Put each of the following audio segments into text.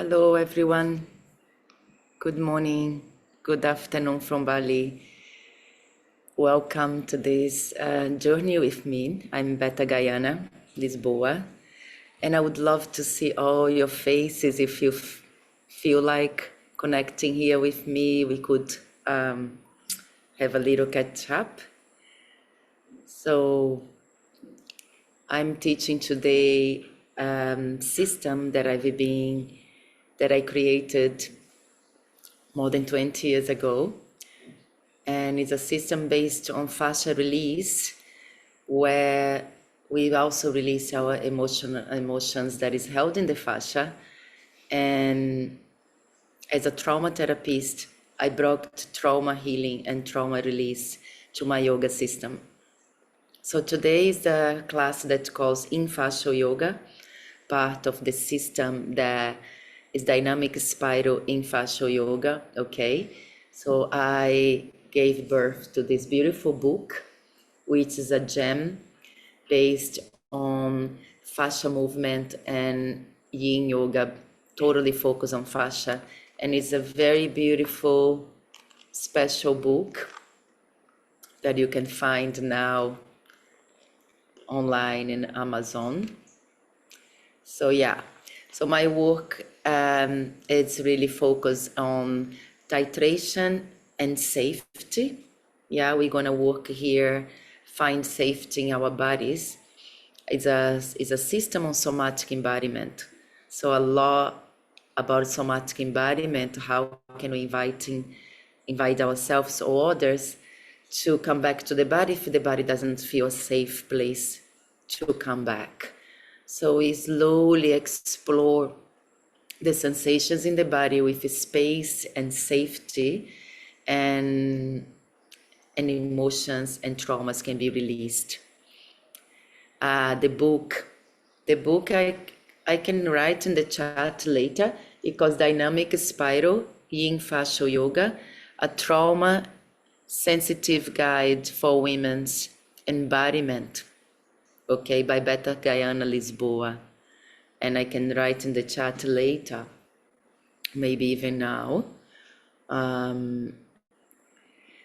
Hello, everyone. Good morning, good afternoon from Bali. Welcome to this journey with me. I'm Beta Guyana, Lisboa, and I would love to see all your faces. If you feel like connecting here with me, we could have a little catch up. So I'm teaching today system that I created more than 20 years ago. And it's a system based on fascia release, where we also release our emotions that is held in the fascia. And as a trauma therapist, I brought trauma healing and trauma release to my yoga system. So today is the class that calls in fascial yoga, part of the system that is dynamic spiral in fascial yoga. Okay, so I gave birth to this beautiful book, which is a gem based on fascia movement and yin yoga, totally focused on fascia. And it's a very beautiful, special book that you can find now online in Amazon. So yeah, so my work is really focused on titration and safety. Yeah, we're gonna work here, find safety in our bodies. It's a system on somatic embodiment. So a lot about somatic embodiment, how can we invite ourselves or others to come back to the body if the body doesn't feel a safe place to come back. So we slowly explore the sensations in the body with space and safety, and emotions and traumas can be released. The book I can write in the chat later. It calls Dynamic Spiral Yin Fascial Yoga, a trauma sensitive guide for women's embodiment. Okay, by Beta Guyana, Lisboa. And I can write in the chat later, maybe even now.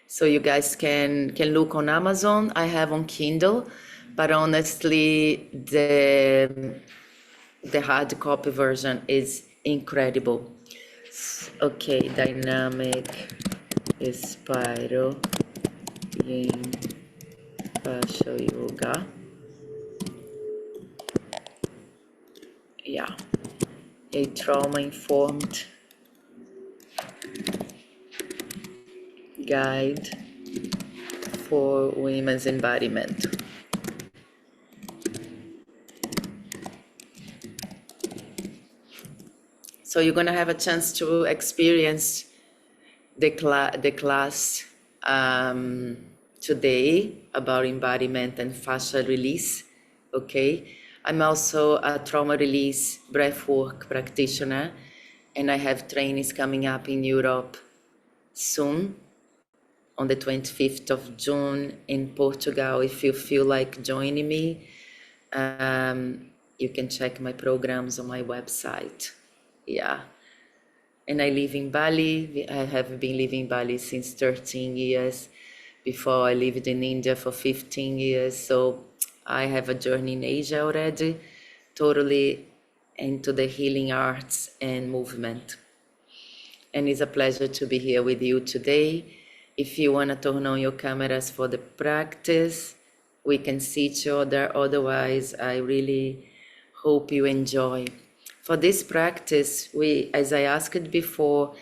So you guys can look on Amazon. I have on Kindle, but honestly, the hard copy version is incredible. Okay, dynamic spiral in fascial yoga. Yeah, a trauma-informed guide for women's embodiment. So you're gonna have a chance to experience the class today about embodiment and fascial release. Okay, I'm also a trauma release breathwork practitioner, and I have trainings coming up in Europe soon on the 25th of June in Portugal. If you feel like joining me, you can check my programs on my website. Yeah. And I live in Bali. I have been living in Bali since 13 years. Before I lived in India for 15 years. So I have a journey in Asia already, totally into the healing arts and movement. And it's a pleasure to be here with you today. If you want to turn on your cameras for the practice, we can see each other. Otherwise, I really hope you enjoy. For this practice, as I asked before,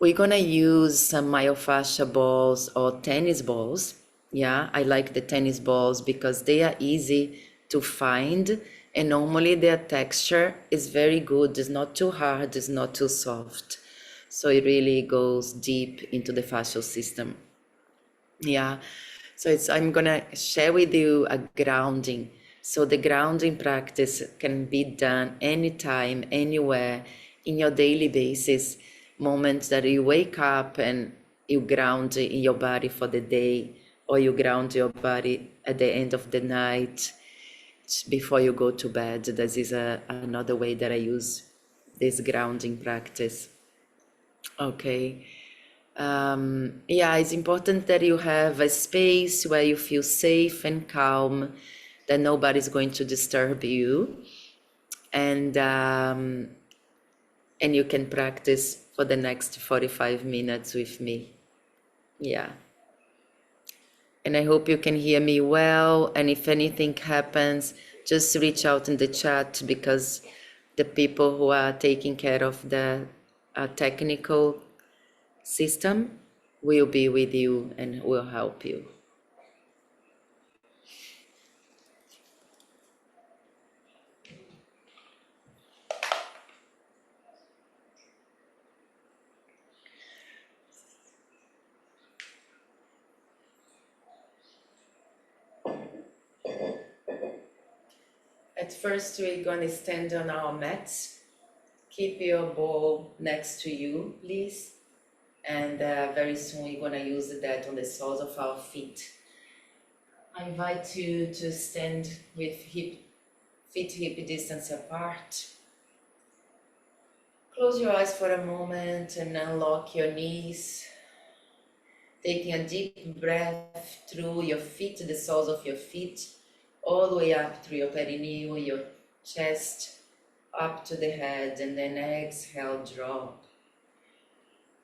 we're gonna use some myofascia balls or tennis balls. Yeah, I like the tennis balls because they are easy to find, and normally their texture is very good. It's not too hard, it's not too soft. So it really goes deep into the fascial system. Yeah, so I'm gonna share with you a grounding. So the grounding practice can be done anytime, anywhere, in your daily basis, moments that you wake up and you ground in your body for the day, or you ground your body at the end of the night before you go to bed. This is another way that I use this grounding practice. Okay. Yeah, it's important that you have a space where you feel safe and calm, that nobody's going to disturb you, and um, and you can practice for the next 45 minutes with me. Yeah. And I hope you can hear me well. And if anything happens, just reach out in the chat, because the people who are taking care of the technical system will be with you and will help you. At first, we're going to stand on our mats. Keep your ball next to you, please. And very soon, we're going to use that on the soles of our feet. I invite you to stand with feet hip distance apart. Close your eyes for a moment and unlock your knees. Taking a deep breath through your feet, the soles of your feet, all the way up through your perineum, your chest, up to the head, and then exhale, drop.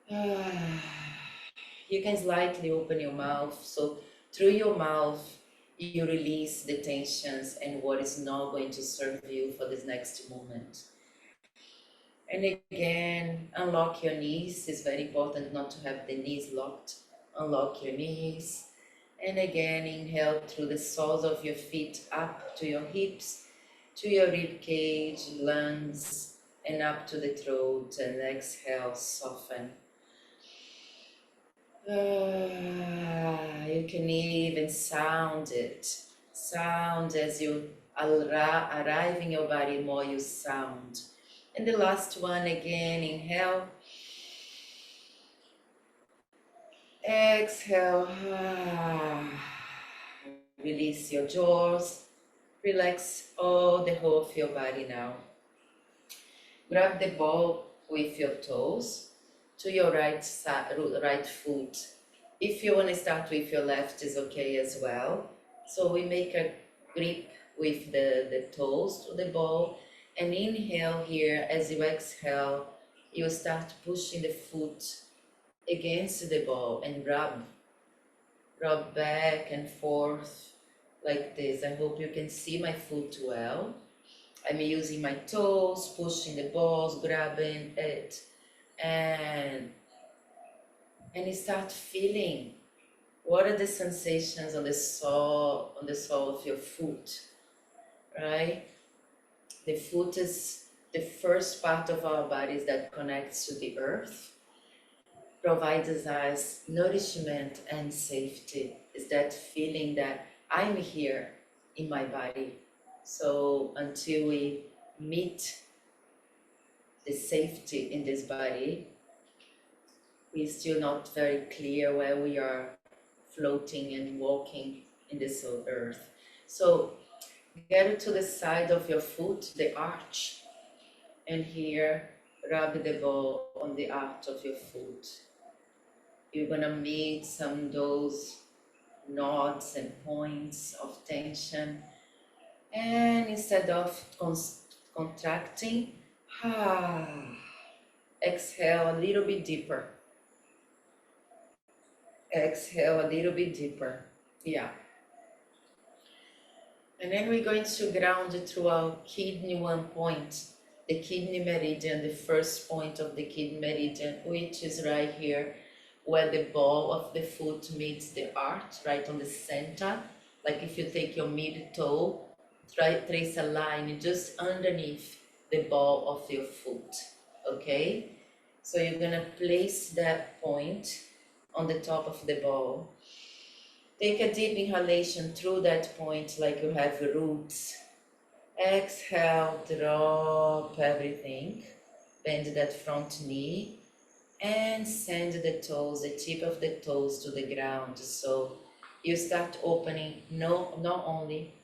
You can slightly open your mouth, so through your mouth you release the tensions and what is not going to serve you for this next moment. And again, unlock your knees. It's very important not to have the knees locked. Unlock your knees. And again, inhale through the soles of your feet up to your hips, to your rib cage, lungs, and up to the throat. And exhale, soften. You can even sound it. Sound as you arrive in your body more, you sound. And the last one again, inhale. Exhale. Release your jaws. Relax all the whole of your body now. Grab the ball with your toes to your right foot. If you want to start with your left, is okay as well. So we make a grip with the toes to the ball, and inhale here. As you exhale, you start pushing the foot against the ball and rub back and forth like this. I hope you can see my foot well. I'm using my toes, pushing the balls, grabbing it, and you start feeling what are the sensations on the sole of your foot, right? The foot is the first part of our bodies that connects to the earth, provides us nourishment and safety. Is that feeling that I'm here in my body. So until we meet the safety in this body, we're still not very clear where we are floating and walking in this earth. So get to the side of your foot, the arch, and here rub the ball on the arch of your foot. You're gonna meet some those knots and points of tension, and instead of contracting, exhale a little bit deeper. Exhale a little bit deeper. Yeah. And then we're going to ground through our kidney one point, the kidney meridian, the first point of the kidney meridian, which is right here where the ball of the foot meets the arch, right on the center. Like if you take your mid toe, trace a line just underneath the ball of your foot, okay? So you're gonna place that point on the top of the ball. Take a deep inhalation through that point like you have roots. Exhale, drop everything. Bend that front knee and send the toes, the tip of the toes to the ground. So you start opening not only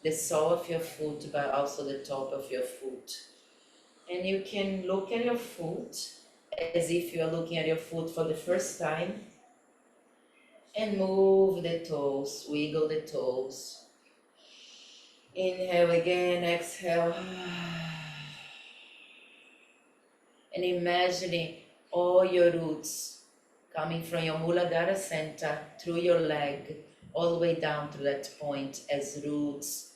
the sole of your foot, but also the top of your foot. And you can look at your foot as if you are looking at your foot for the first time and move the toes, wiggle the toes. Inhale again, exhale. And imagining all your roots coming from your Muladhara center through your leg, all the way down to that point as roots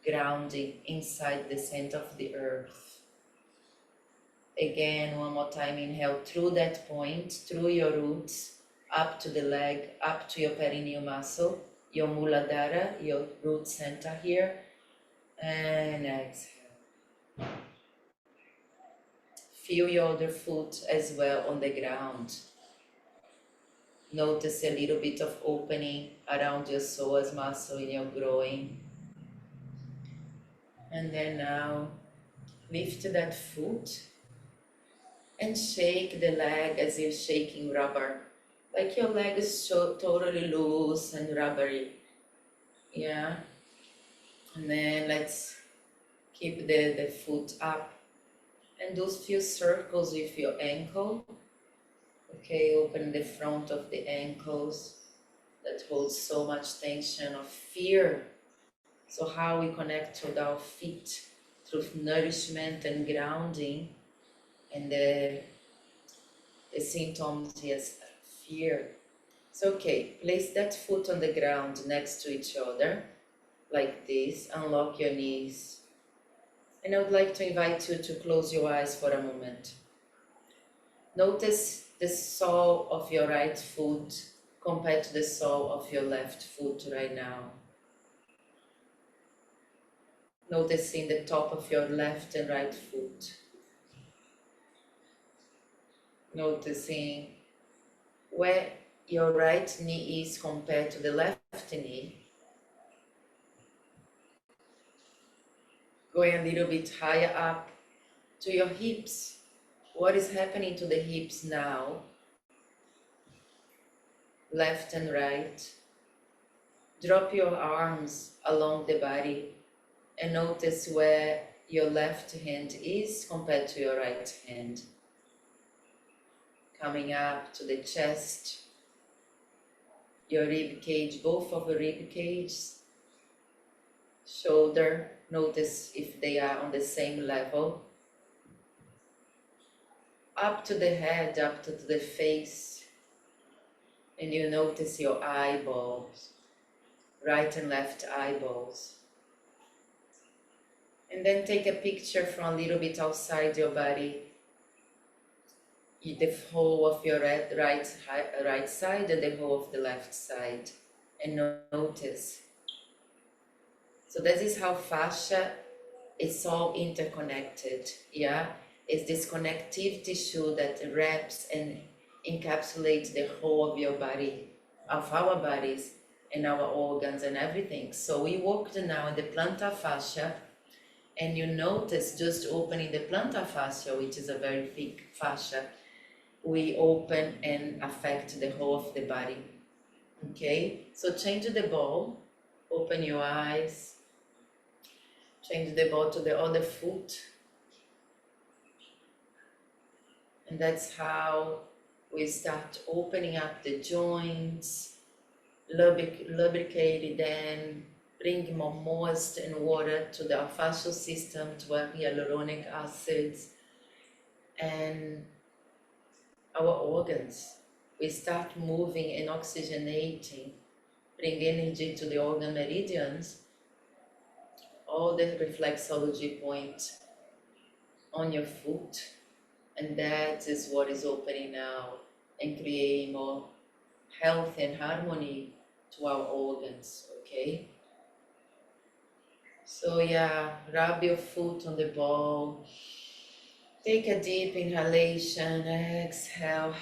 grounding inside the center of the earth. Again, one more time, inhale through that point, through your roots, up to the leg, up to your perineal muscle, your Muladhara, your root center here, and exhale. Feel your other foot as well on the ground. Notice a little bit of opening around your psoas muscle in your groin. And then now, lift that foot and shake the leg as you're shaking rubber. Like your leg is so totally loose and rubbery. Yeah. And then let's keep the foot up and do a few circles with your ankle. Okay, open the front of the ankles that holds so much tension of fear. So how we connect with our feet through nourishment and grounding, and the symptoms is fear. So okay, place that foot on the ground next to each other, like this, unlock your knees. And I would like to invite you to close your eyes for a moment. Notice the sole of your right foot compared to the sole of your left foot right now. Noticing the top of your left and right foot. Noticing where your right knee is compared to the left knee. Going a little bit higher up to your hips. What is happening to the hips now? Left and right. Drop your arms along the body and notice where your left hand is compared to your right hand. Coming up to the chest, your rib cage, both of the rib cages, shoulder, notice if they are on the same level. Up to the head, up to the face, and you notice your eyeballs, right and left eyeballs. And then take a picture from a little bit outside your body, the whole of your right side and the whole of the left side, and notice. So this is how fascia is all interconnected, yeah? It's this connective tissue that wraps and encapsulates the whole of your body, of our bodies and our organs and everything. So we worked now in the plantar fascia, and you notice just opening the plantar fascia, which is a very thick fascia, we open and affect the whole of the body. Okay, so change the ball, open your eyes, change the ball to the other foot, and that's how we start opening up the joints, lubricate them, bring more moist and water to the fascial system, to our hyaluronic acids and our organs. We start moving and oxygenating, bring energy to the organ meridians, all the reflexology points on your foot, and that is what is opening now and creating more health and harmony to our organs, okay? So yeah, rub your foot on the ball, take a deep inhalation, exhale.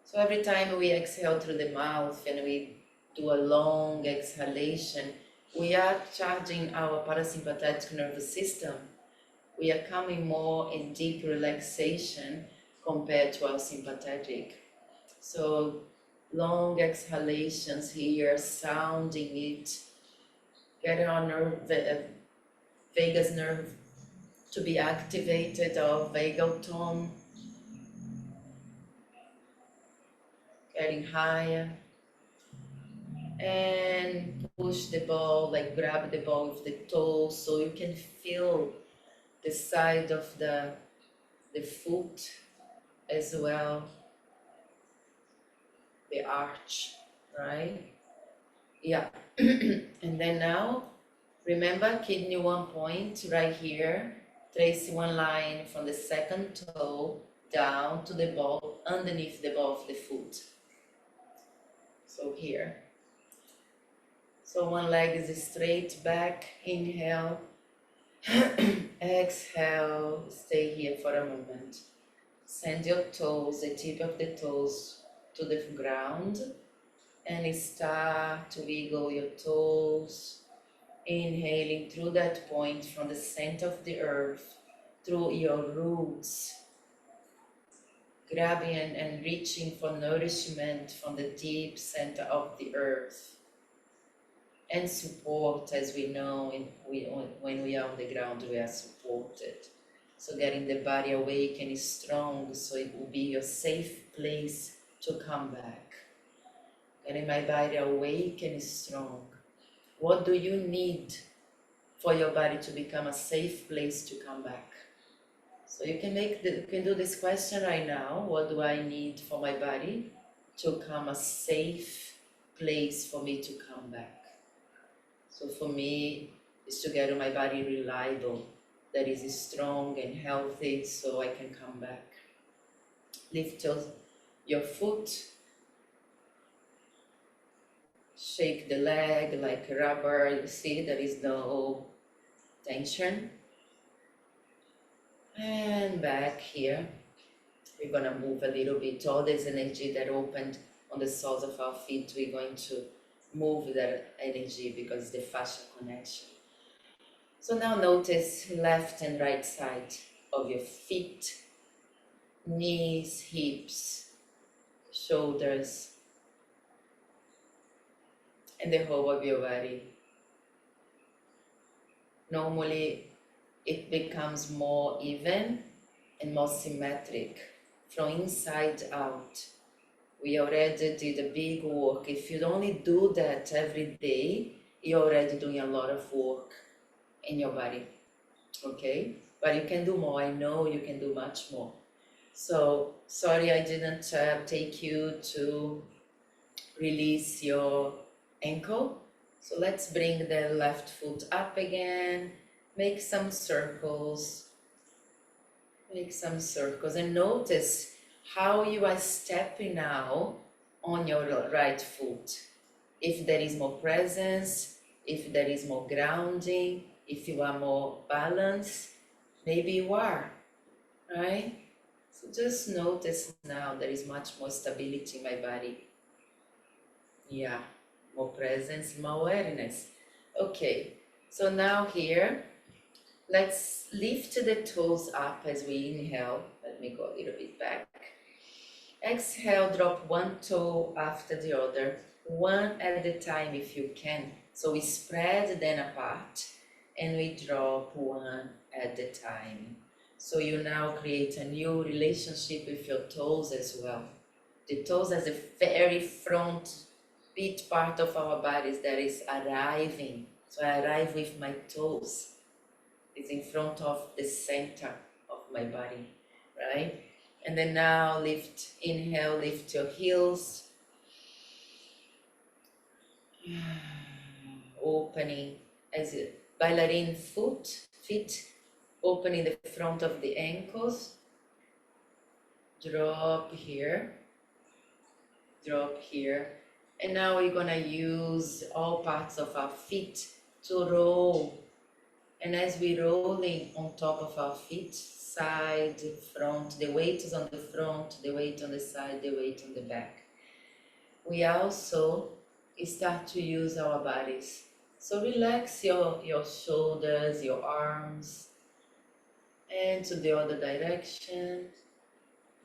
So every time we exhale through the mouth and we do a long exhalation, we are charging our parasympathetic nervous system. We are coming more in deep relaxation compared to our sympathetic. So long exhalations here, sounding it, get our vagus nerve to be activated, or vagal tone, getting higher. And push the ball, like grab the ball with the toes so you can feel the side of the foot as well, the arch, right? Yeah. And then now, remember kidney 1 point right here. Trace one line from the second toe down to the ball, underneath the ball of the foot. So here. So one leg is straight back, inhale. Exhale, stay here for a moment. Send your toes, the tip of the toes to the ground, and start to wiggle your toes, inhaling through that point from the center of the earth, through your roots, grabbing and reaching for nourishment from the deep center of the earth. And support, as we know, when we are on the ground, we are supported. So getting the body awake and strong, so it will be your safe place to come back. Getting my body awake and strong. What do you need for your body to become a safe place to come back? So you can do this question right now. What do I need for my body to become a safe place for me to come back? So for me, is to get my body reliable, that is strong and healthy, so I can come back. Lift your foot, shake the leg like rubber, you see there is no tension. And back here, we're gonna move a little bit, all this energy that opened on the soles of our feet, we're going to move that energy because the fascia connection. So now notice left and right side of your feet, knees, hips, shoulders, and the whole of your body. Normally it becomes more even and more symmetric from inside out. We already did a big work. If you only do that every day, you're already doing a lot of work in your body, okay? But you can do more. I know you can do much more. So, sorry I didn't take you to release your ankle. So let's bring the left foot up again. Make some circles. Make some circles and notice how you are stepping now on your right foot. If there is more presence, if there is more grounding, if you are more balanced, maybe you are, right? So just notice now there is much more stability in my body. Yeah, more presence, more awareness. Okay, so now here, let's lift the toes up as we inhale. Let me go a little bit back. Exhale, drop one toe after the other, one at a time if you can. So we spread then apart and we drop one at a time. So you now create a new relationship with your toes as well. The toes as a very front bit part of our bodies that is arriving. So I arrive with my toes. It's in front of the center of my body, right? And then now lift, inhale, lift your heels. Opening as a bailarin feet, opening the front of the ankles. Drop here, drop here. And now we're gonna use all parts of our feet to roll. And as we're rolling on top of our feet, side, front, the weight is on the front, the weight on the side, the weight on the back. We also start to use our bodies. So relax your shoulders, your arms, and to the other direction.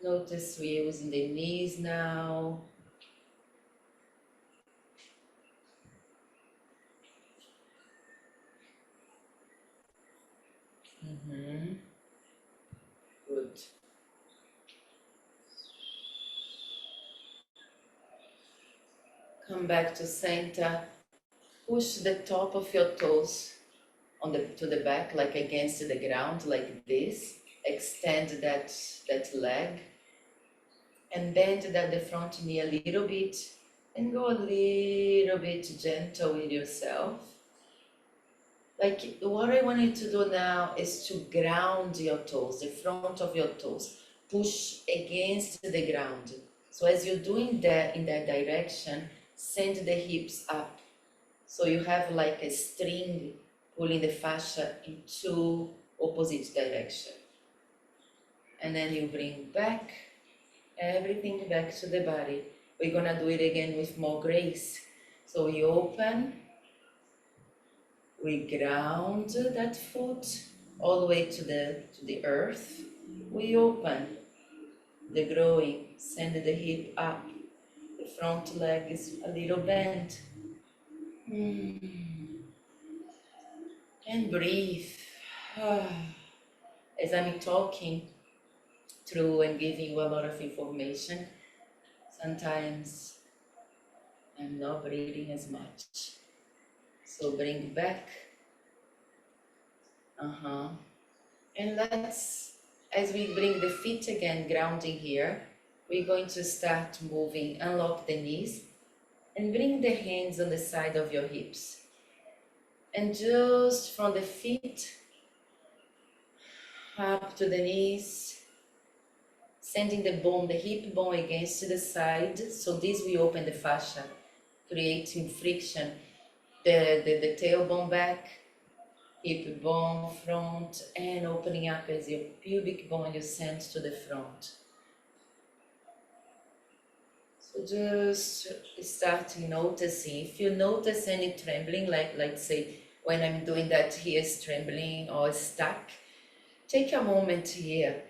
Notice we're using the knees now. Good. Come back to center. Push the top of your toes to the back, like against the ground, like this. Extend that leg and bend the front knee a little bit and go a little bit gentle with yourself. Like what I want you to do now is to ground your toes, the front of your toes. Push against the ground. So as you're doing that in that direction, send the hips up. So you have like a string pulling the fascia in two opposite directions. And then you bring back everything back to the body. We're gonna do it again with more grace. So we open, we ground that foot all the way to the earth. We open the growing, send the hip up. The front leg is a little bent. And breathe. As I'm talking through and giving you a lot of information, sometimes I'm not breathing as much. So bring back. And let's, as we bring the feet again, grounding here, we're going to start moving, unlock the knees, and bring the hands on the side of your hips. And just from the feet up to the knees, sending the bone, the hip bone against the side. So this will open the fascia, creating friction. The tailbone back, hip bone front, and opening up as your pubic bone you send to the front. So just start noticing. If you notice any trembling, like say when I'm doing that here is trembling or stuck, take a moment here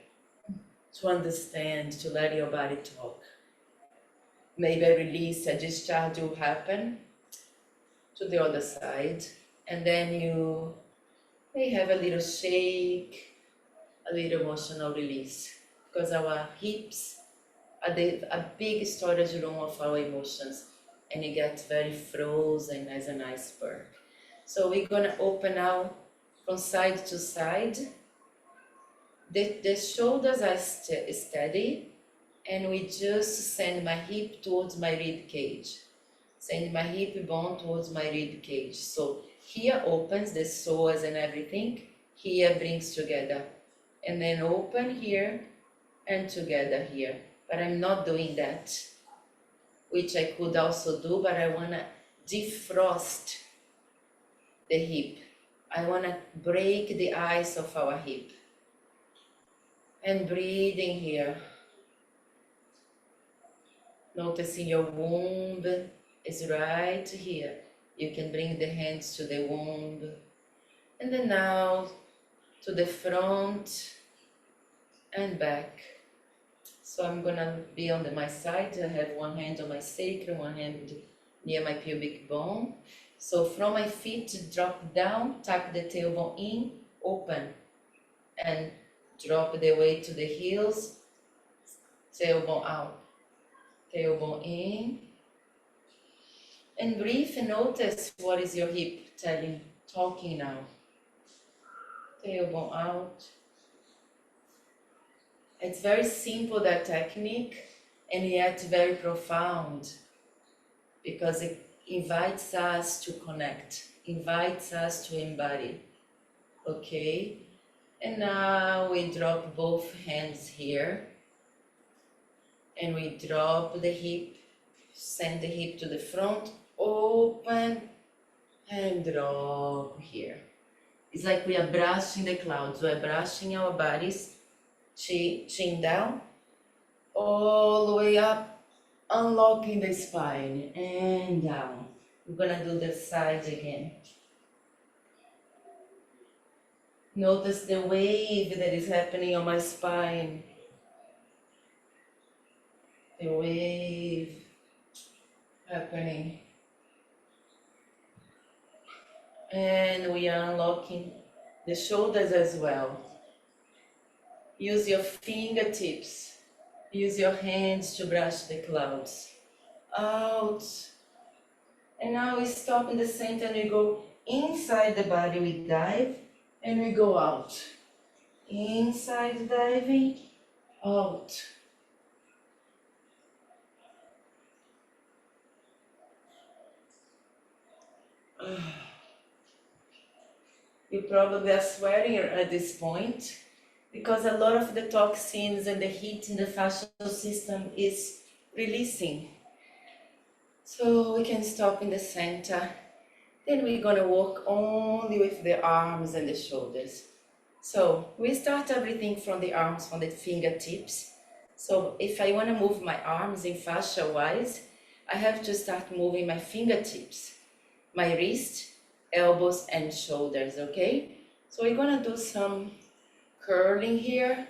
to understand, to let your body talk. Maybe a release, a discharge will happen to the other side, and then you may have a little shake, a little emotional release, because our hips are a big storage room of our emotions, and it gets very frozen as an iceberg. So we're gonna open now from side to side. The shoulders are steady, and we just send my hip towards my rib cage. Send my hip bone towards my rib cage. So here opens the psoas and everything. Here brings together. And then open here and together here. But I'm not doing that, which I could also do, but I want to defrost the hip. I want to break the ice of our hip. And breathing here. Noticing your womb is right here. You can bring the hands to the womb. And then now to the front and back. So I'm gonna be on my side. I have one hand on my sacrum, one hand near my pubic bone. So from my feet, drop down, tuck the tailbone in, open, and drop the weight to the heels, tailbone out. Tailbone in, and breathe and notice what is your hip talking now. Tailbone out. It's very simple, that technique, and yet very profound, because it invites us to connect, invites us to embody. Okay? And now we drop both hands here. And we drop the hip, send the hip to the front, open, and drop here. It's like we are brushing the clouds, we are brushing our bodies, chin down, all the way up, unlocking the spine, and down. We're gonna do the sides again. Notice the wave that is happening on my spine. The wave happening. And we are unlocking the shoulders as well. Use your fingertips. Use your hands to brush the clouds. Out. And now we stop in the center and we go inside the body, we dive and we go out. Inside diving, out. You probably are sweating at this point because a lot of the toxins and the heat in the fascial system is releasing. So we can stop in the center. Then we're gonna work only with the arms and the shoulders. So we start everything from the arms, from the fingertips. So if I wanna move my arms in fascia wise, I have to start moving my fingertips, my wrist, elbows and shoulders, okay? So we're gonna do some curling here.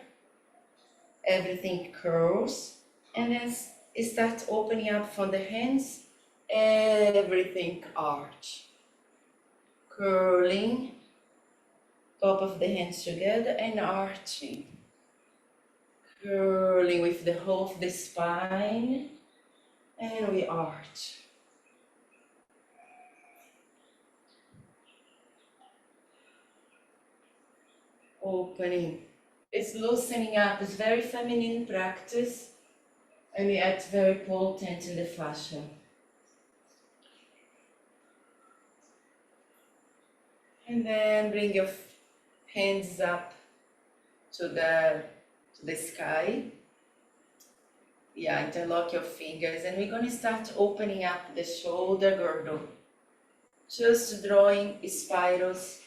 Everything curls and then start opening up from the hands, everything arch. Curling, top of the hands together and arching. Curling with the whole of the spine and we arch. Opening. It's loosening up. It's very feminine practice and yet very potent in the fascia. And then bring your hands up to the sky. Yeah, interlock your fingers and we're going to start opening up the shoulder girdle. Just drawing spirals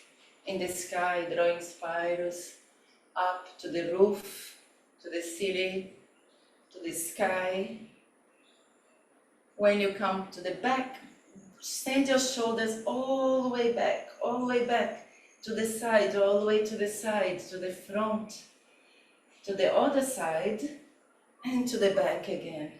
in the sky, drawing spirals up to the roof, to the ceiling, to the sky. When you come to the back, send your shoulders all the way back, to the side, all the way to the side, to the front, to the other side, and to the back again.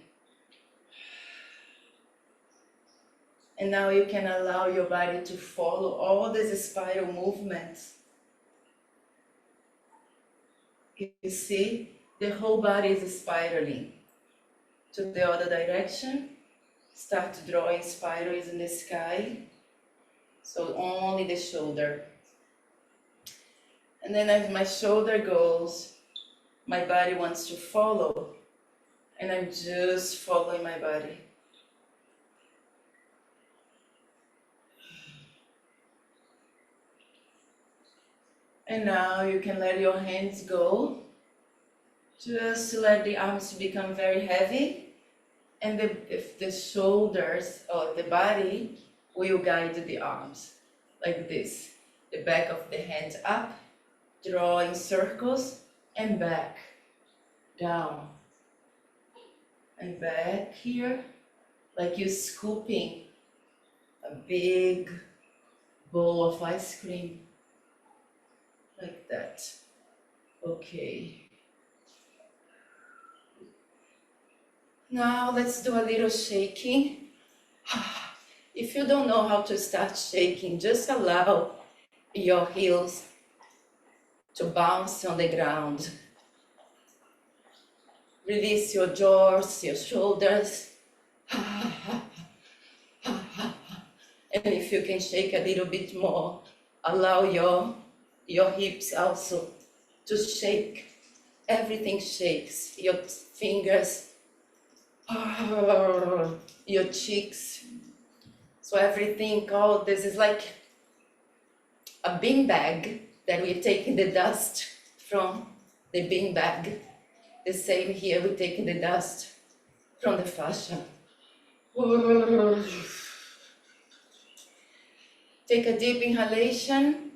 And now you can allow your body to follow all these spiral movements. You see, the whole body is spiraling to the other direction. Start drawing spirals in the sky. So only the shoulder. And then as my shoulder goes, my body wants to follow. And I'm just following my body. And now you can let your hands go. Just let the arms become very heavy. And if the shoulders or the body will guide the arms, like this. The back of the hand up, drawing circles, and back, down, and back here, like you're scooping a big bowl of ice cream, like that. Okay. Now let's do a little shaking. If you don't know how to start shaking, just allow your heels to bounce on the ground. Release your jaws, your shoulders. And if you can shake a little bit more, allow your hips also to shake. Everything shakes. Your fingers, your cheeks. So everything, oh, this is like a bean bag that we're taking the dust from the bean bag. The same here, we're taking the dust from the fascia. Take a deep inhalation.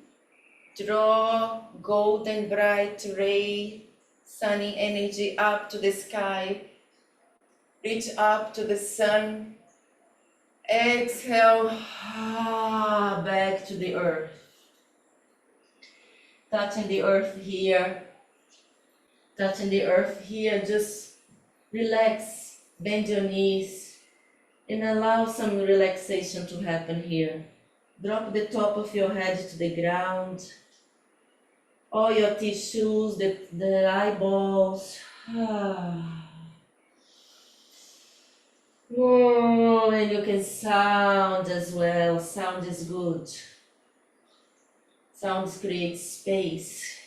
Draw golden bright ray, sunny energy up to the sky. Reach up to the sun. Exhale, back to the earth. Touching the earth here. Touching the earth here, just relax, bend your knees, and allow some relaxation to happen here. Drop the top of your head to the ground. All your tissues, the eyeballs. Oh, and you can sound as well. Sound is good. Sounds create space.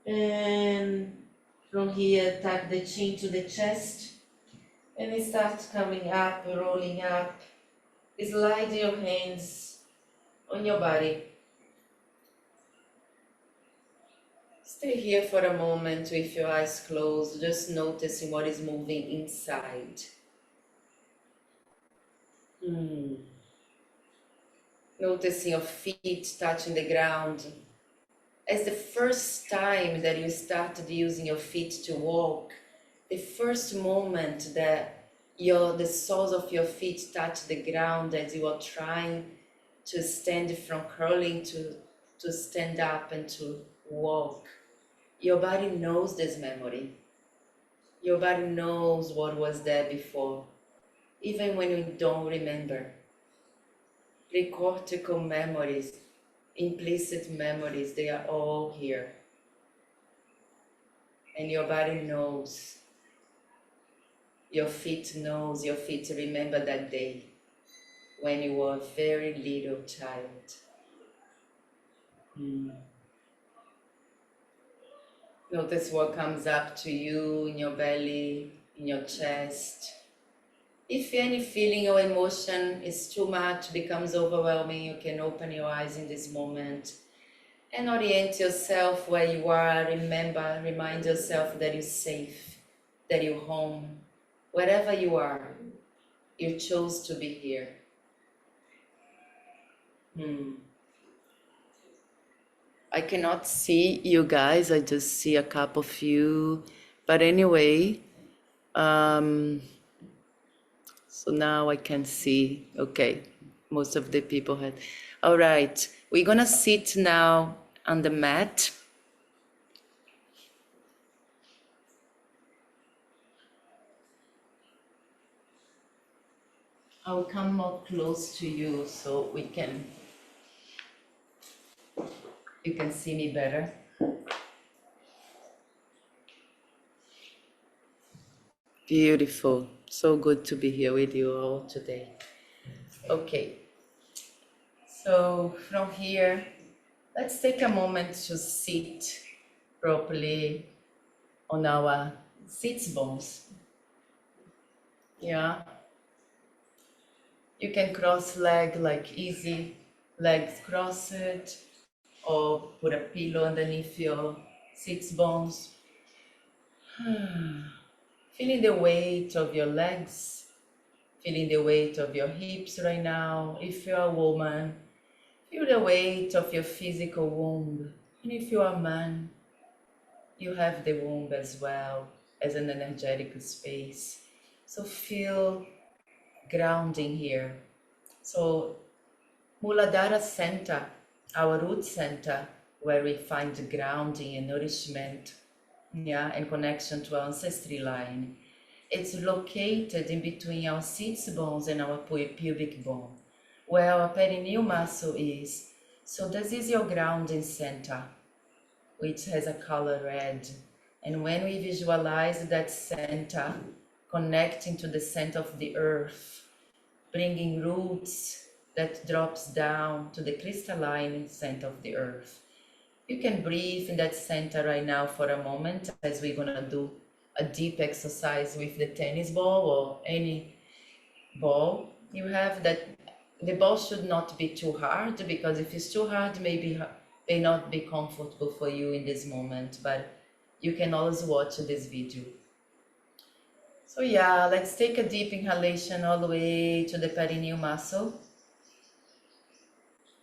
And from here, tuck the chin to the chest. And it starts coming up, rolling up. Slide your hands on your body. Stay here for a moment with your eyes closed, just noticing what is moving inside. Noticing your feet touching the ground. As the first time that you started using your feet to walk, the first moment that the soles of your feet touch the ground as you are trying to stand from curling to stand up and to walk, your body knows this memory. Your body knows what was there before, even when you don't remember. Precortical memories, implicit memories, they are all here. And your body knows. Your feet knows, your feet remember that day when you were a very little child. Notice what comes up to you in your belly, in your chest. If any feeling or emotion is too much, becomes overwhelming, you can open your eyes in this moment and orient yourself where you are. Remind yourself that you're safe, that you're home. Wherever you are, you chose to be here. I cannot see you guys, I just see a couple of you. But anyway, so now I can see, okay, most of the people had. All right, we're gonna sit now on the mat. I'll come more close to you so you can see me better. Beautiful, so good to be here with you all today. Okay, so from here, let's take a moment to sit properly on our sits bones. Yeah. You can cross leg like easy, legs crossed, or put a pillow underneath your sits bones. Feeling the weight of your legs, feeling the weight of your hips right now. If you're a woman, feel the weight of your physical womb. And if you're a man, you have the womb as well as an energetic space. So feel grounding here. So Muladhara Center, our root center, where we find grounding and nourishment, and connection to our ancestry line. It's located in between our sits bones and our pubic bone, where our perineal muscle is. So this is your grounding center, which has a color red. And when we visualize that center connecting to the center of the earth, bringing roots that drops down to the crystalline center of the earth. You can breathe in that center right now for a moment as we're gonna do a deep exercise with the tennis ball or any ball you have. That the ball should not be too hard, because if it's too hard, maybe may not be comfortable for you in this moment, but you can always watch this video. So yeah, let's take a deep inhalation all the way to the perineal muscle.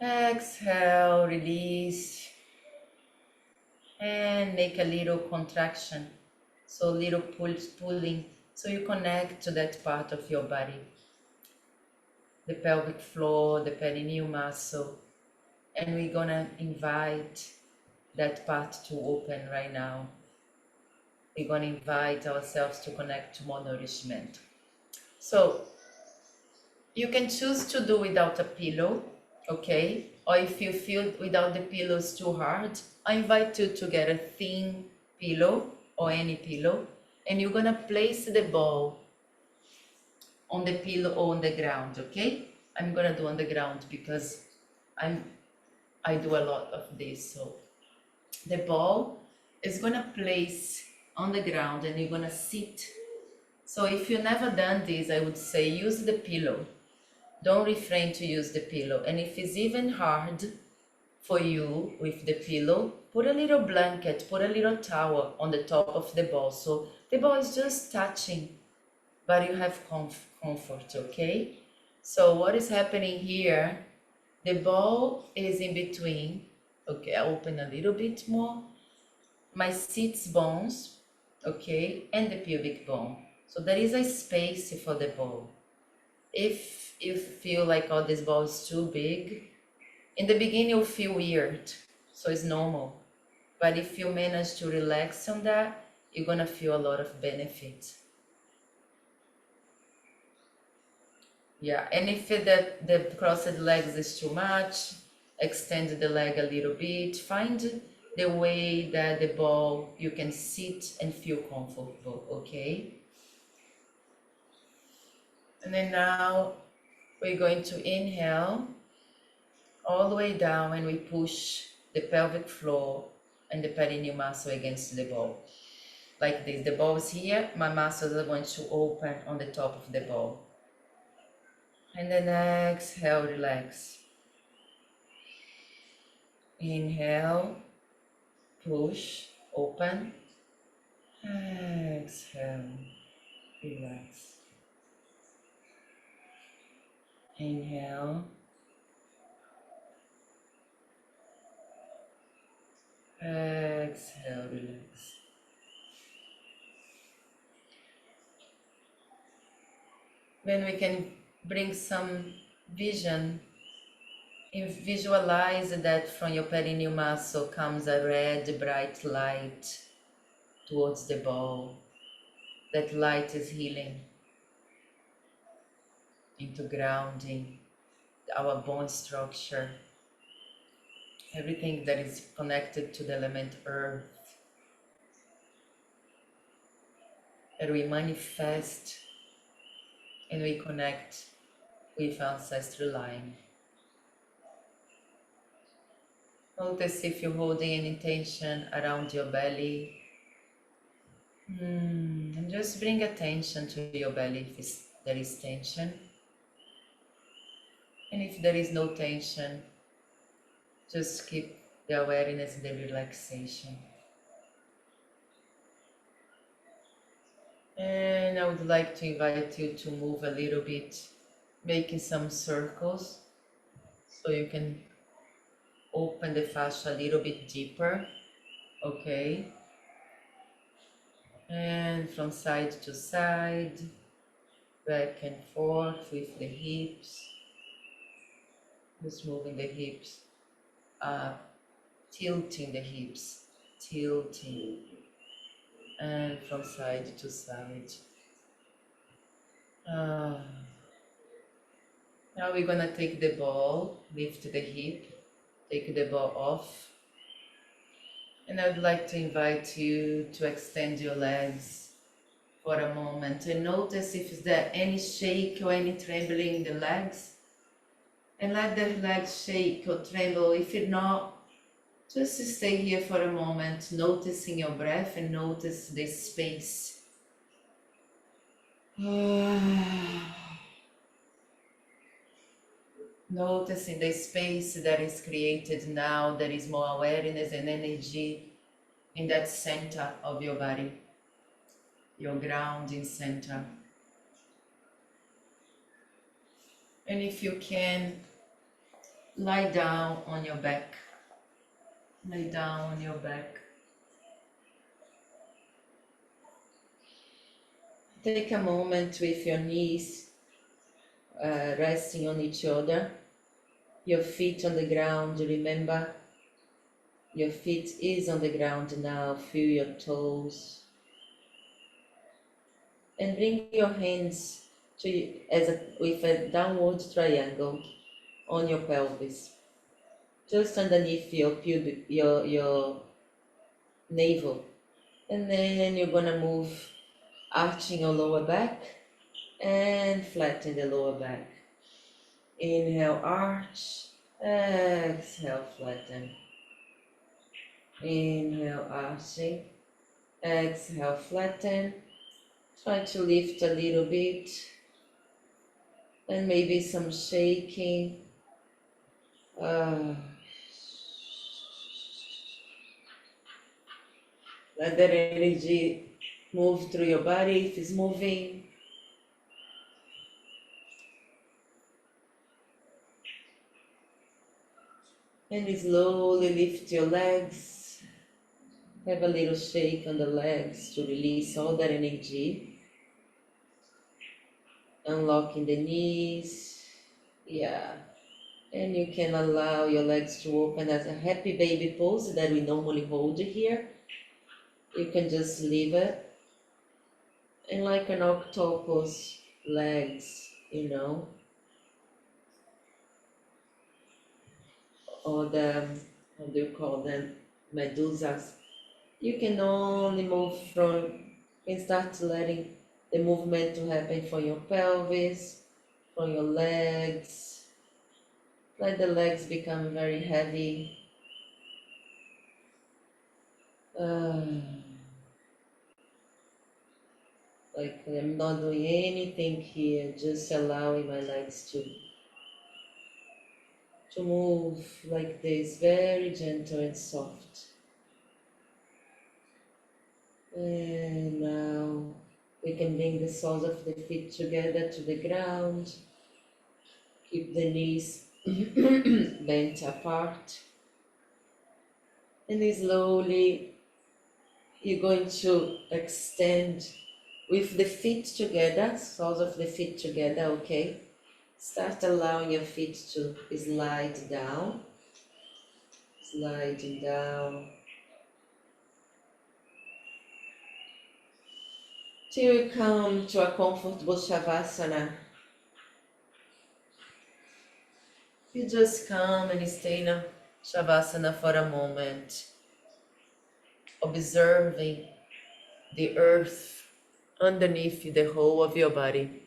Exhale, release, and make a little contraction. So little pulling, so you connect to that part of your body. The pelvic floor, the perineal muscle. And we're gonna invite that part to open right now. We're gonna invite ourselves to connect to more nourishment. So you can choose to do without a pillow, okay? or if you feel without the pillows too hard, I invite you to get a thin pillow or any pillow, and you're gonna place the ball on the pillow or on the ground, okay? I'm gonna do on the ground because I do a lot of this. So the ball is gonna place on the ground and you're gonna sit. So if you've never done this, I would say use the pillow. Don't refrain to use the pillow. And if it's even hard for you with the pillow, put a little blanket, put a little towel on the top of the ball. So the ball is just touching, but you have comfort, okay? So what is happening here, the ball is in between. Okay, I open a little bit more. My sits bones, okay, and the pubic bone. So there is a space for the ball. If you feel like, oh, this ball is too big, in the beginning you'll feel weird, so it's normal. But if you manage to relax on that, you're gonna feel a lot of benefit. Yeah, and if the crossed legs is too much, extend the leg a little bit. Find the way that the ball you can sit and feel comfortable, okay? And then now we're going to inhale all the way down and we push the pelvic floor and the perineal muscle against the ball. Like this, the ball is here, my muscles are going to open on the top of the ball. And then exhale, relax. Inhale, push, open. Exhale, relax. Inhale. Exhale, relax. Then we can bring some vision. You visualize that from your perineal muscle comes a red, bright light towards the ball. That light is healing into grounding our bone structure, everything that is connected to the element earth, that we manifest and we connect with ancestral line. Notice if you're holding any tension around your belly. And just bring attention to your belly if there is tension. And if there is no tension, just keep the awareness and the relaxation. And I would like to invite you to move a little bit, making some circles, so you can open the fascia a little bit deeper, okay? And from side to side, back and forth with the hips, just moving the hips up, tilting the hips, tilting, and from side to side. Now we're gonna take the ball, lift the hip, take the ball off, and I'd like to invite you to extend your legs for a moment and notice if there any shake or any trembling in the legs, and let the legs shake or tremble. If it not, just stay here for a moment, noticing your breath and notice this space. Noticing the space that is created now, there is more awareness and energy in that center of your body, your grounding center. And if you can, lie down on your back. Lay down on your back. Take a moment with your knees resting on each other. Your feet on the ground, remember, your feet is on the ground now. Feel your toes. And bring your hands with a downward triangle on your pelvis. just underneath your pubic, your navel. And then you're gonna move, arching your lower back and flatten the lower back. Inhale, arch. Exhale, flatten. Inhale, arching. Exhale, flatten. Try to lift a little bit. And maybe some shaking. Let that energy move through your body if it's moving. And slowly lift your legs. Have a little shake on the legs to release all that energy. Unlocking the knees. Yeah. And you can allow your legs to open as a happy baby pose that we normally hold here. You can just leave it. And like an octopus legs, or how do you call them? Medusas. You can only move and start letting the movement to happen for your pelvis, for your legs. Let the legs become very heavy. Like I'm not doing anything here, just allowing my legs to move like this, very gentle and soft. And now we can bring the soles of the feet together to the ground. Keep the knees bent apart. And then slowly you're going to extend with the feet together, soles of the feet together, okay? Start allowing your feet to sliding down, till you come to a comfortable Shavasana. You just come and stay in a Shavasana for a moment, observing the earth underneath the whole of your body,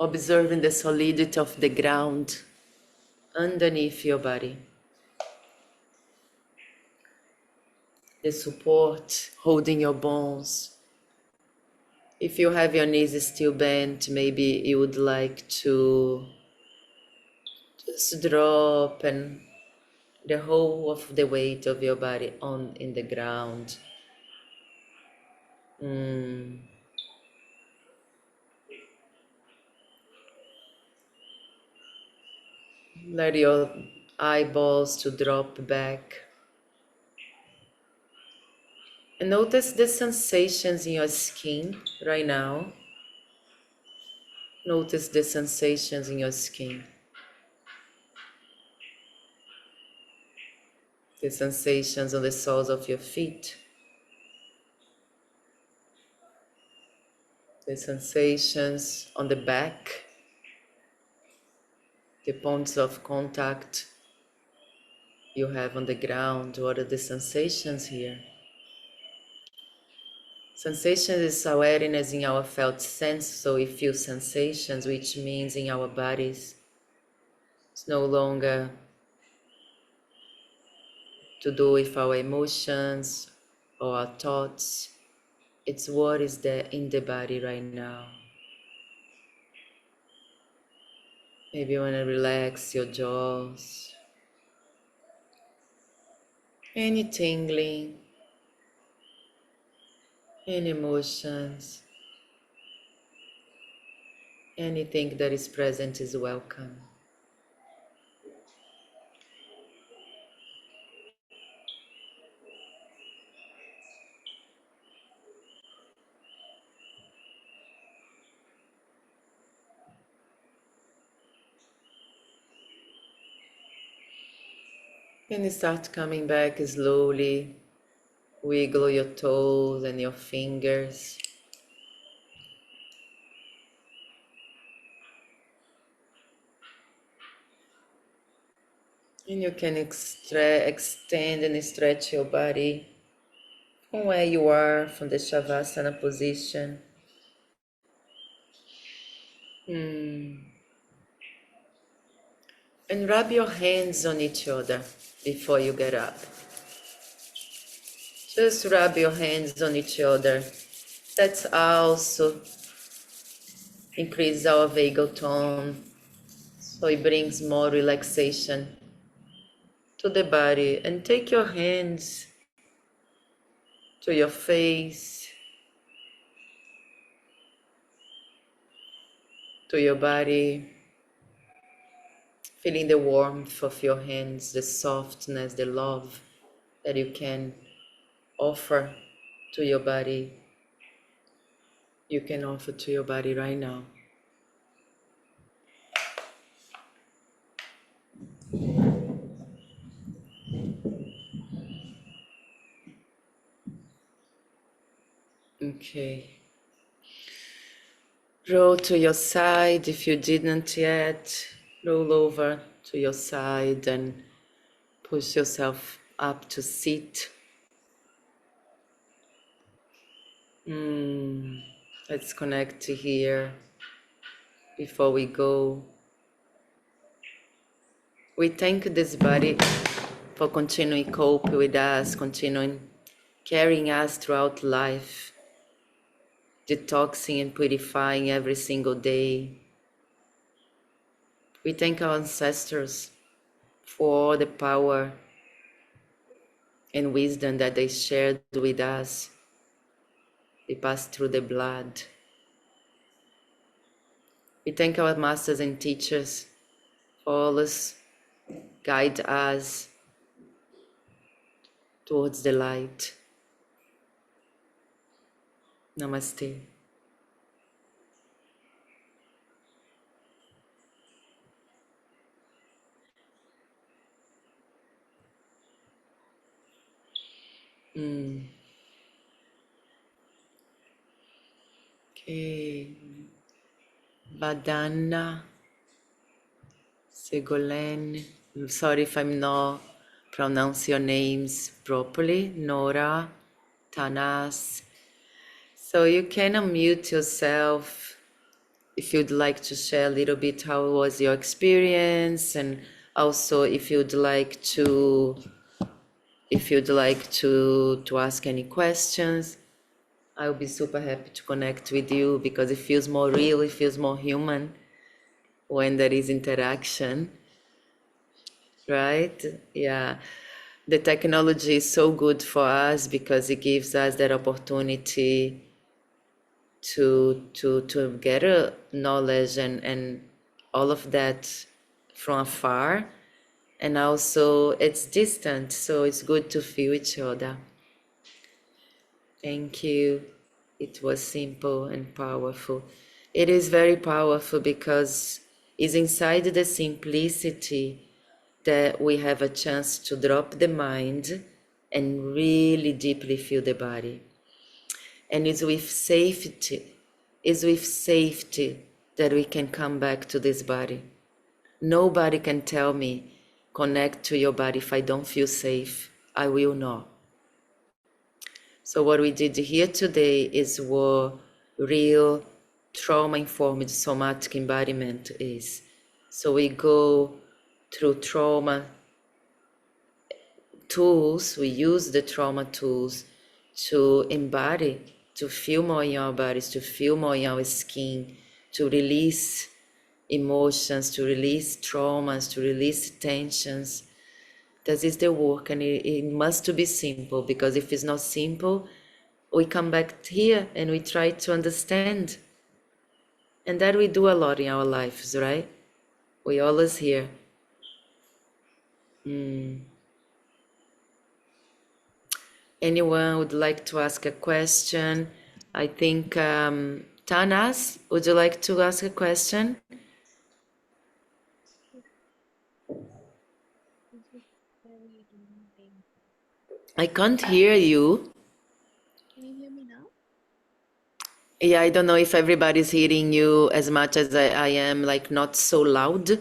observing the solidity of the ground underneath your body, the support holding your bones. If you have your knees still bent, maybe you would like to just drop and the whole of the weight of your body in the ground. Let your eyeballs to drop back. And notice the sensations in your skin right now. Notice the sensations in your skin. The sensations on the soles of your feet. The sensations on the back. The points of contact you have on the ground. What are the sensations here? Sensation is awareness in our felt sense, so we feel sensations, which means in our bodies. It's no longer to do with our emotions or our thoughts. It's what is there in the body right now. Maybe you want to relax your jaws. Any tingling, any emotions, anything that is present is welcome. And you start coming back slowly. Wiggle your toes and your fingers. And you can extend and stretch your body from where you are, from the Shavasana position. And rub your hands on each other before you get up. Just rub your hands on each other. That's also increase our vagal tone, so it brings more relaxation to the body. And take your hands to your face, to your body, feeling the warmth of your hands, the softness, the love that you can offer to your body. You can offer to your body right now. Okay. Roll to your side if you didn't yet. Roll over to your side and push yourself up to sit. Let's connect to here before we go. We thank this body for continuing cope with us, continuing carrying us throughout life, detoxing and purifying every single day. We thank our ancestors for the power and wisdom that they shared with us. They passed through the blood. We thank our masters and teachers for always guide us towards the light. Namaste. Okay. Badana, Segolen. I'm sorry if I'm not pronouncing your names properly. Nora, Tanas. So you can unmute yourself if you'd like to share a little bit how was your experience, and also if you'd like to ask any questions. I'll be super happy to connect with you because it feels more real, it feels more human when there is interaction, right? Yeah. The technology is so good for us because it gives us that opportunity to get a knowledge and all of that from afar. And also it's distant, so it's good to feel each other. Thank you. It was simple and powerful. It is very powerful because it's inside the simplicity that we have a chance to drop the mind and really deeply feel the body. And it's with safety that we can come back to this body. Nobody can tell me, connect to your body if I don't feel safe. I will not. So what we did here today is what real trauma-informed somatic embodiment is. So we go through trauma tools, we use the trauma tools to embody, to feel more in our bodies, to feel more in our skin, to release emotions, to release traumas, to release tensions. That is the work, and it must be simple, because if it's not simple, we come back here and we try to understand. And that we do a lot in our lives, right? We always hear. Anyone would like to ask a question? I think, Tanas, would you like to ask a question? I can't hear you. Can you hear me now? Yeah, I don't know if everybody's hearing you as much as I am, like not so loud,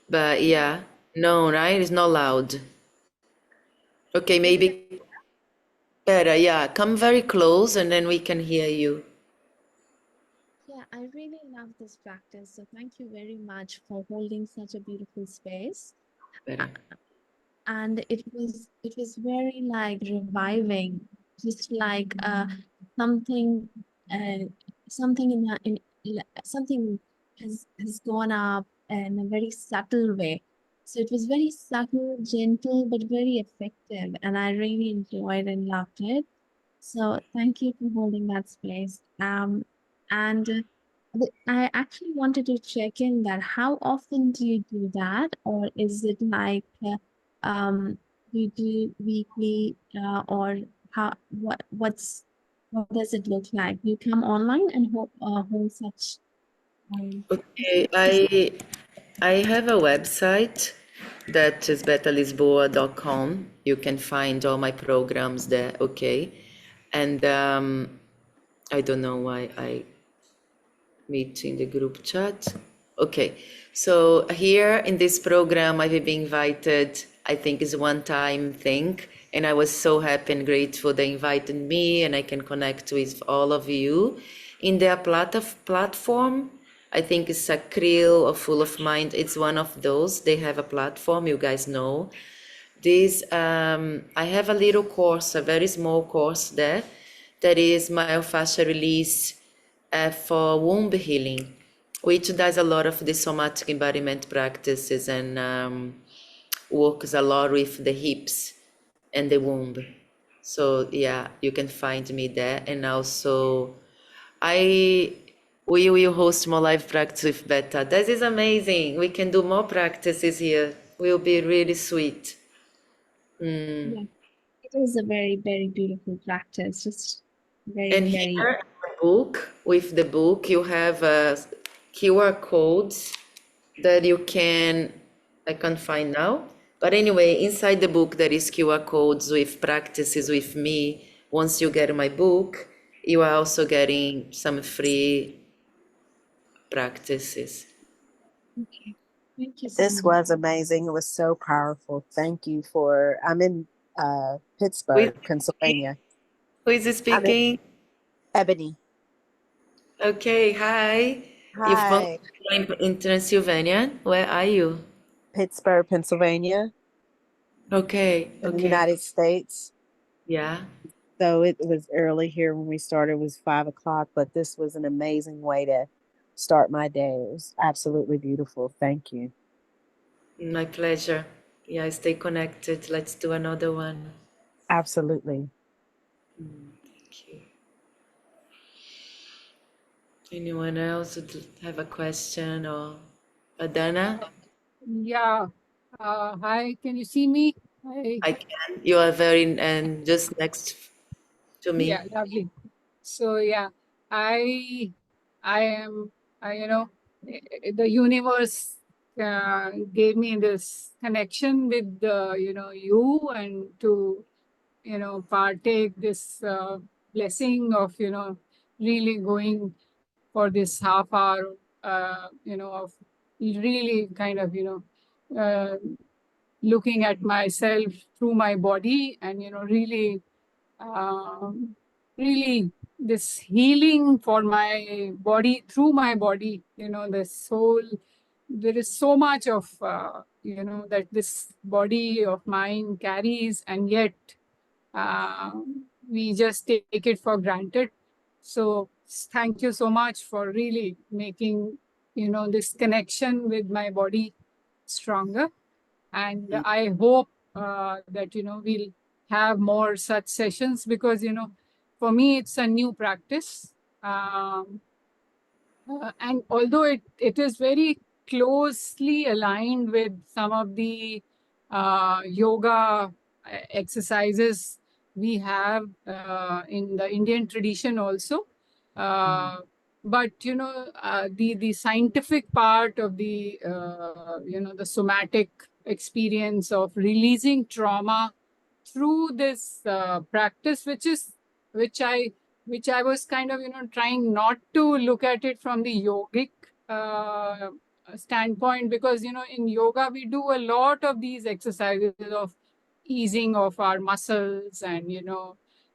but yeah, No, right? It's not loud. Okay, Is it? maybe better. Yeah, come very close and then we can hear you Yeah, I really love this practice. So thank you very much for holding such a beautiful space. better. And it was very like reviving, just like something uh something something has gone up in a very subtle way. So it was very subtle, gentle, but very effective, and I really enjoyed and loved it. So thank you for holding that space. And I actually wanted to check in that how often do you do that, or is it like you do weekly, or what does it look like? You come online and hold such Okay, just I have a website that is betalisboa.com. You can find all my programs there, okay? And I don't know why I meet in the group chat. Okay, so here in this program, I've been invited, I think it's one time thing, and I was so happy and grateful they invited me and I can connect with all of you. In their platform, I think it's Sakril or Full of Mind, it's one of those. They have a platform, you guys know. I have a little course, a very small course there, that is myofascial release for womb healing, which does a lot of the somatic embodiment practices and works a lot with the hips and the womb. So yeah, you can find me there. And also, I we will host more live practice with Beta. This is amazing. We can do more practices here. Will be really sweet. yeah, it is a very, very beautiful practice. Just And very, very. here, the book, with the book, you have QR codes that you can, I can't find now. But anyway, inside the book, there is QR codes with practices with me. Once you get my book, you are also getting some free practices. Okay. Thank you so This much. was amazing. It was so powerful. Thank you for, I'm in Who is Pittsburgh, speaking? Pennsylvania. Who is I'm in speaking? Ebony. Okay, hi. You've from Hi, in Transylvania. Where are you? Pittsburgh, Pennsylvania, Okay, in the okay. United States. Yeah. So it was early here when we started. It was 5 o'clock, but this was an amazing way to start my day. It was absolutely beautiful. Thank you. My pleasure. Yeah, stay connected. Let's do another one. Absolutely. Thank you. Anyone else would have a question or Adana? Yeah. Hi, can you see me? Hi. I can. You are very and just next to Yeah, me. lovely. So yeah, I I am the universe gave me this connection with you, and to partake this blessing of really going for this half hour of really kind of looking at myself through my body, and really um, really this healing for my body, through my body, the soul. There is so much of that this body of mine carries, and yet uh, we just take it for granted. So thank you so much for really making this connection with my body stronger. And I hope that we'll have more such sessions, because for me it's a new practice. And although it is very closely aligned with some of the yoga exercises we have in the Indian tradition also. Uh, but the scientific part of the somatic experience of releasing trauma through this practice, which I which I was kind of trying not to look at it from the yogic standpoint, because in yoga we do a lot of these exercises of easing of our muscles and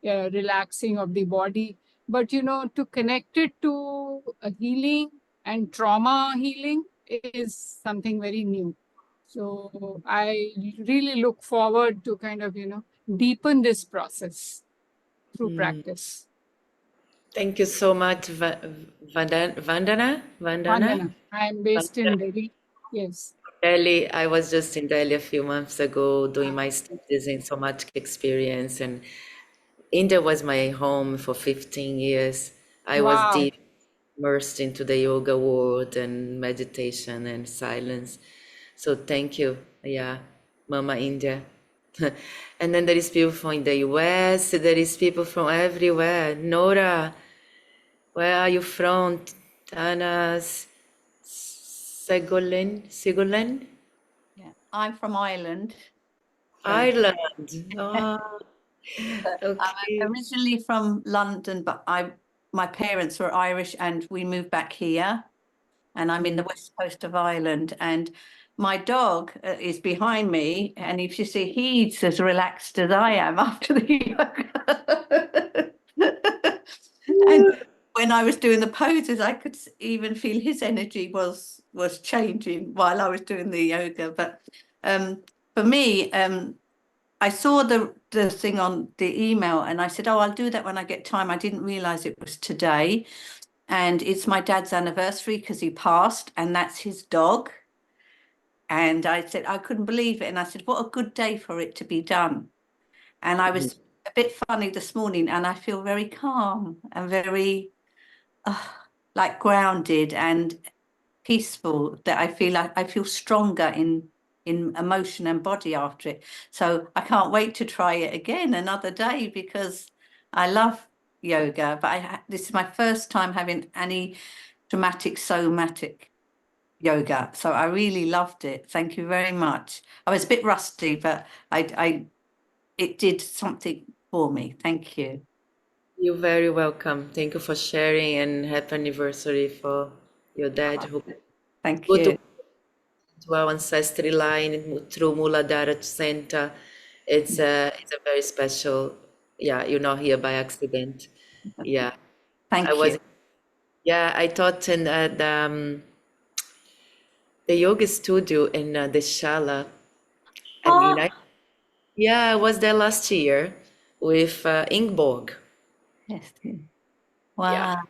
relaxing of the body, but to connect it to a healing and trauma healing is something very new. So I really look forward to kind of deepen this process through practice. Thank you so much, Vandana. Vandana, I am based in Delhi. Yes. Delhi. I was just in Delhi a few months ago doing my studies in somatic experience, and India was my home for 15 years. I was Wow. deep immersed into the yoga world and meditation and silence. So thank you, yeah, Mama India. And then there is people from in the US, there is people from everywhere. Nora, where are you from? Tana Segolin? Yeah, I'm from Ireland. So, Ireland. Oh, I'm okay. originally from London, but my parents were Irish and we moved back here. And I'm in the west coast of Ireland. And my dog is behind me. And if you see, he's as relaxed as I am after the yoga. And when I was doing the poses, I could even feel his energy was changing while I was doing the yoga. But for me, I saw the thing on the email and I said, oh, I'll do that when I get time. I didn't realize it was today. And it's my dad's anniversary because he passed, and that's his dog. And I said, I couldn't believe it. And I said, what a good day for it to be done. And I was a bit funny this morning, and I feel very calm and very like grounded and peaceful, that I feel like I feel stronger in emotion and body after it. So I can't wait to try it again another day because I love yoga, but this is my first time having any dramatic somatic yoga, so I really loved it. Thank you very much. I was a bit rusty, but it did something for me. Thank you. You're very welcome. Thank you for sharing, and happy anniversary for your dad. Thank Go you. to our ancestry line through Muladhara Center. It's a very special. Yeah, you're not here by accident. Yeah, I Thank was. you. Yeah, I taught in the yoga studio in the Shala. I mean, I was there last year with Ingborg. Yes. Yeah. Wow.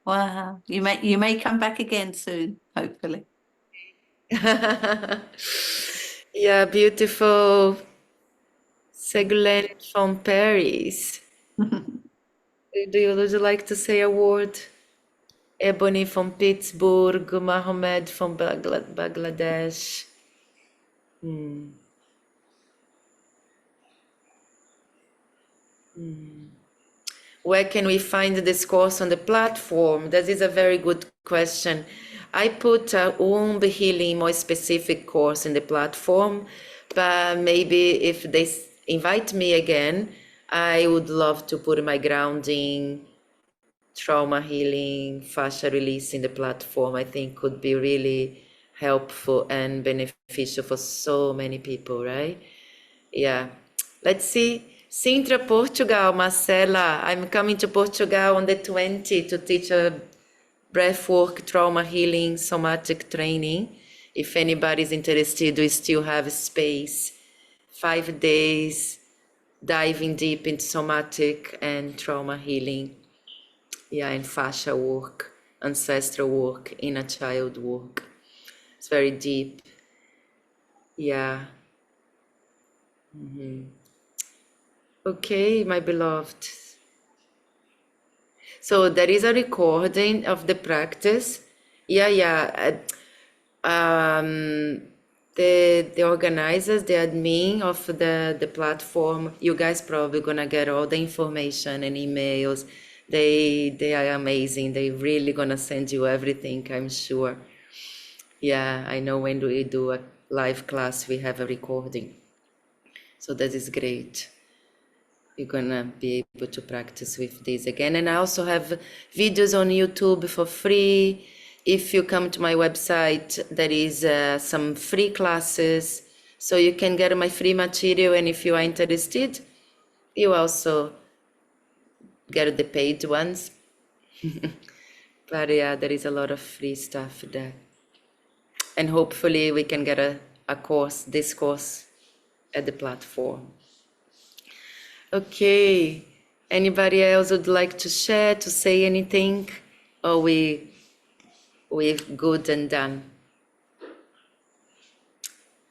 Wow. You may come back again soon, hopefully. Yeah, beautiful Seglen from Paris. Would you like to say a word? Ebony from Pittsburgh, Mohammed from Bangladesh. Where can we find this course on the platform? That is a very good question. I put a womb healing more specific course in the platform, but maybe if they invite me again, I would love to put my grounding, trauma healing, fascia release in the platform. I think could be really helpful and beneficial for so many people, right? Yeah. Let's see. Sintra, Portugal, Marcela. I'm coming to Portugal on the 20th to teach a breathwork, trauma healing, somatic training. If anybody's interested, we still have space. 5 days, diving deep into somatic and trauma healing. Yeah, and fascia work, ancestral work, inner child work. It's very deep. Yeah. Okay, my beloved. So there is a recording of the practice. Yeah. The organizers, the admin of the platform, you guys probably gonna get all the information and emails. They are amazing. They really gonna send you everything, I'm sure. Yeah, I know when we do a live class, we have a recording. So that is great. You're gonna be able to practice with this again. And I also have videos on YouTube for free, if you come to my website, there is some free classes, so you can get my free material. And if you are interested, you also get the paid ones. But yeah, there is a lot of free stuff there. And hopefully we can get this course at the platform. Okay. Anybody else would like to share, to say anything? Or we're good and done?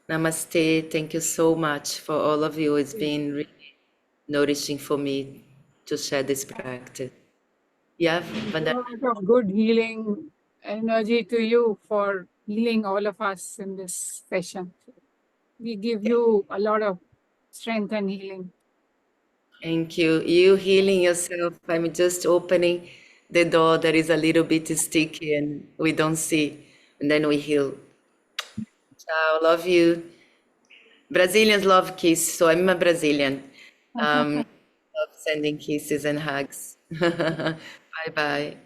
Namaste. Thank you so much for all of you. It's been really nourishing for me to share this practice. Yeah, A Vandana. lot of good healing energy to you for healing all of us in this session. We give you a lot of strength and healing. Thank you. You healing yourself. I'm just opening the door that is a little bit sticky and we don't see. And then we heal. Ciao. Love you. Brazilians love kiss, so I'm a Brazilian. Love sending kisses and hugs. Bye bye.